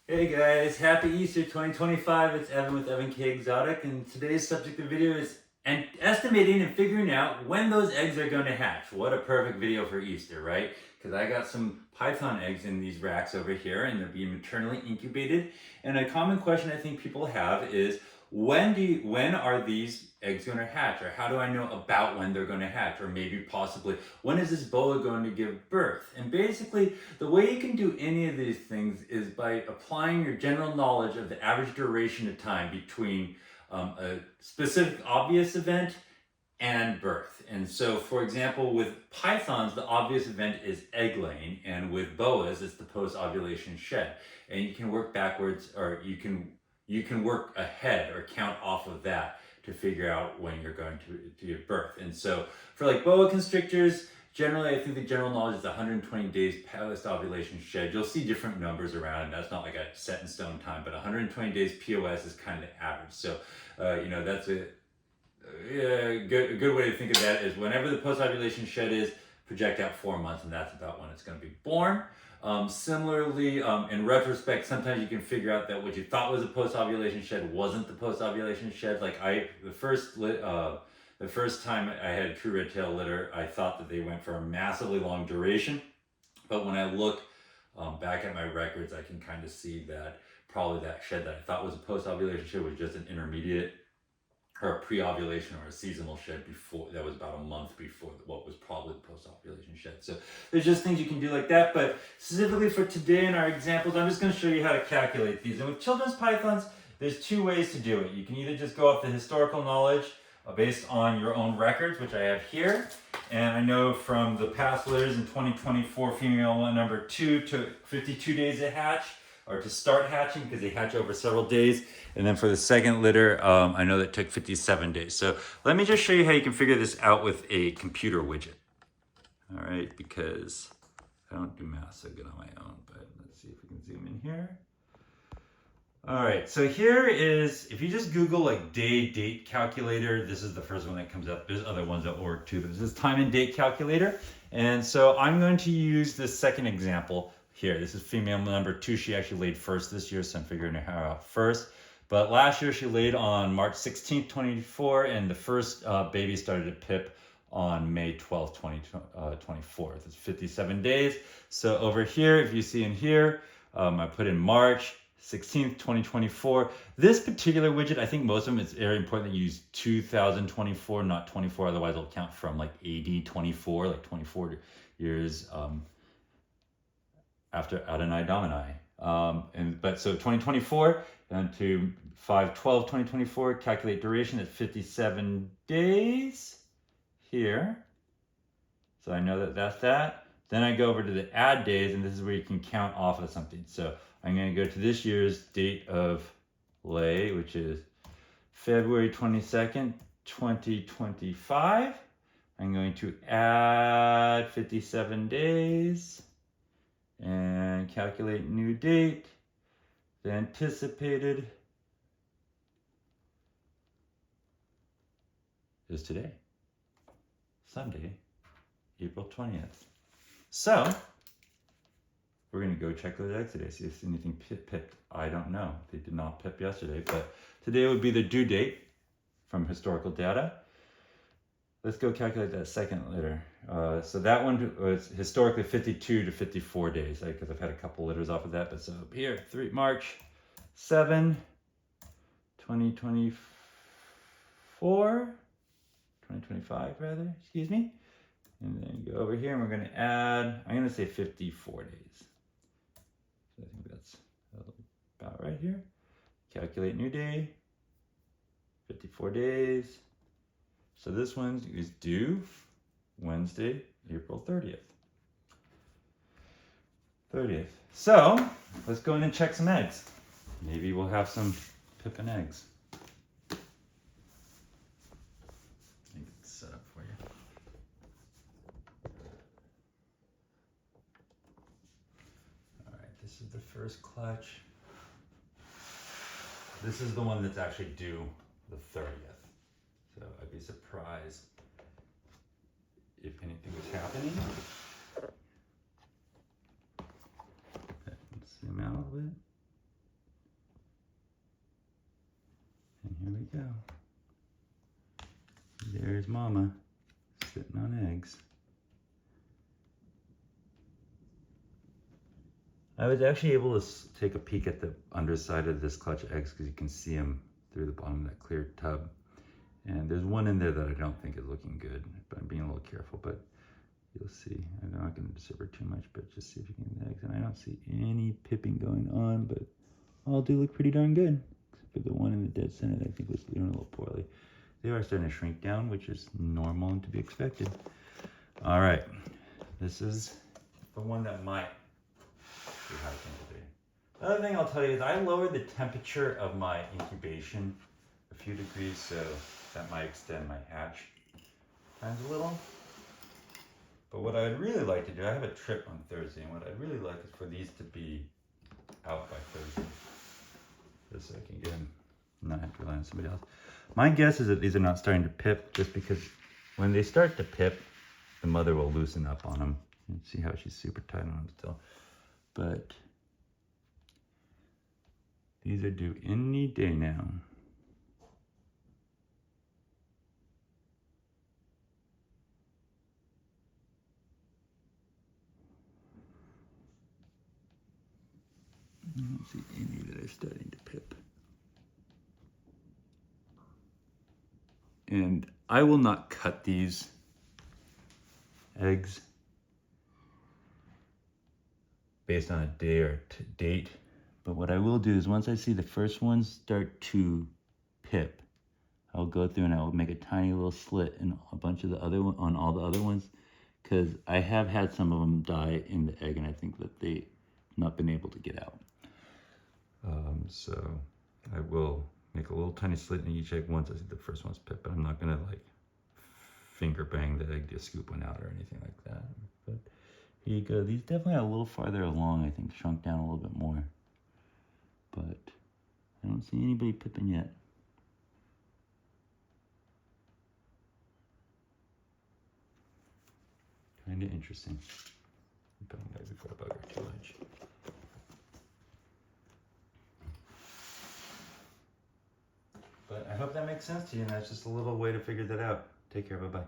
Hey guys, happy Easter 2025. It's Evan with Evan K Exotic, and today's subject of the video is estimating and figuring out when those eggs are going to hatch. What a perfect video for Easter, right? Because I got some python eggs in these racks over here, and they're being maternally incubated. And a common question I think people have is, when are these eggs going to hatch, or how do I know about when they're going to hatch, or maybe possibly when is this boa going to give birth? And basically the way you can do any of these things is by applying your general knowledge of the average duration of time between a specific obvious event and birth. And so, for example, with pythons, the obvious event is egg laying, and with boas, it's the post-ovulation shed. And you can work backwards, or you can work ahead or count off of that to figure out when you're going to give birth. And so, for like boa constrictors, generally, I think the general knowledge is 120 days post-ovulation shed. You'll see different numbers around. That's not like a set in stone time, but 120 days POS is kind of the average. So, that's a good way to think of that is whenever the post-ovulation shed is, project out 4 months, and that's about when it's going to be born. Similarly, in retrospect, sometimes you can figure out that what you thought was a post-ovulation shed wasn't the post-ovulation shed. Like the first time I had a true red tail litter, I thought that they went for a massively long duration. But when I look back at my records, I can kind of see that probably that shed that I thought was a post-ovulation shed was just an intermediate or a pre-ovulation or a seasonal shed before that was about a month before what was probably the post-ovulation shed. So there's just things you can do like that. But specifically for today in our examples, I'm just going to show you how to calculate these. And with children's pythons, there's two ways to do it. You can either just go off the historical knowledge based on your own records, which I have here. And I know from the past litters in 2024, female number 2 took 52 days to hatch, or to start hatching, because they hatch over several days. And then for the second litter, I know that took 57 days. So let me just show you how you can figure this out with a computer widget. All right, because I don't do math so good on my own, but let's see if we can zoom in here. All right, so here is, if you just Google like day date calculator, this is the first one that comes up. There's other ones that will work too, but this is time and date calculator. And so I'm going to use this second example here. This is female number 2. She actually laid first this year, so I'm figuring her out first. But last year she laid on March 16th, 2024, and the first baby started to pip on May 12th, 2024. It's 57 days. So over here, if you see in here, I put in March 16th, 2024. This particular widget, I think most of them, it's very important that you use 2024, not 24. Otherwise, it'll count from like AD 24, like 24 years after Adonai Domini. But so 2024 down to 5/12/2024, calculate duration at 57 days here. So I know that that's that. Then I go over to the add days, and this is where you can count off of something. So I'm going to go to this year's date of lay, which is February 22nd, 2025. I'm going to add 57 days and calculate new date. The anticipated is today, Sunday, April 20th. So we're going to go check those eggs today, see if anything pipped. I don't know. They did not pip yesterday, but today would be the due date from historical data. Let's go calculate that second litter. So that one was historically 52 to 54 days, because I've had a couple litters off of that. But so here, March 7, 2024, 2025 rather, excuse me. And then go over here and we're going to add, I'm going to say 54 days. So I think that's about right here. Calculate new day, 54 days. So this one is due Wednesday, April 30th. So let's go in and check some eggs. Maybe we'll have some pippin eggs. Let me get this set up for you. All right, this is the first clutch. This is the one that's actually due the 30th. So I'd be surprised if anything was happening. Okay, let's zoom out a little bit. we go. There's Mama sitting on eggs. I was actually able to take a peek at the underside of this clutch of eggs because you can see them through the bottom of that clear tub. And there's one in there that I don't think is looking good, but I'm being a little careful, but you'll see. I'm not going to disturb her too much, but just see if you can get the eggs. And I don't see any pipping going on, but all do look pretty darn good. Except for the one in the dead center that I think was doing a little poorly. They are starting to shrink down, which is normal and to be expected. All right, this is the one that might be how it came to be. The other thing I'll tell you is I lowered the temperature of my incubation a few degrees, so that might extend my hatch times a little. But what I'd really like to do, I have a trip on Thursday, and what I'd really like is for these to be out by Thursday, just so I can get them, not have to rely on somebody else. My guess is that these are not starting to pip, just because when they start to pip, the mother will loosen up on them. You see how she's super tight on them still. But these are due any day now. I don't see any that are starting to pip. And I will not cut these eggs based on a day or date. But what I will do is once I see the first ones start to pip, I'll go through and I'll make a tiny little slit in a bunch of the other one, on all the other ones, because I have had some of them die in the egg, and I think that they've not been able to get out. So I will make a little tiny slit in each egg once I see the first one's pip, but I'm not gonna like finger bang the egg to scoop one out or anything like that. But here you go. These definitely are a little farther along, I think, shrunk down a little bit more. But I don't see anybody pipping yet. Kind of interesting. I'm putting that before I bug her too much. But I hope that makes sense to you, and that's just a little way to figure that out. Take care, bye-bye.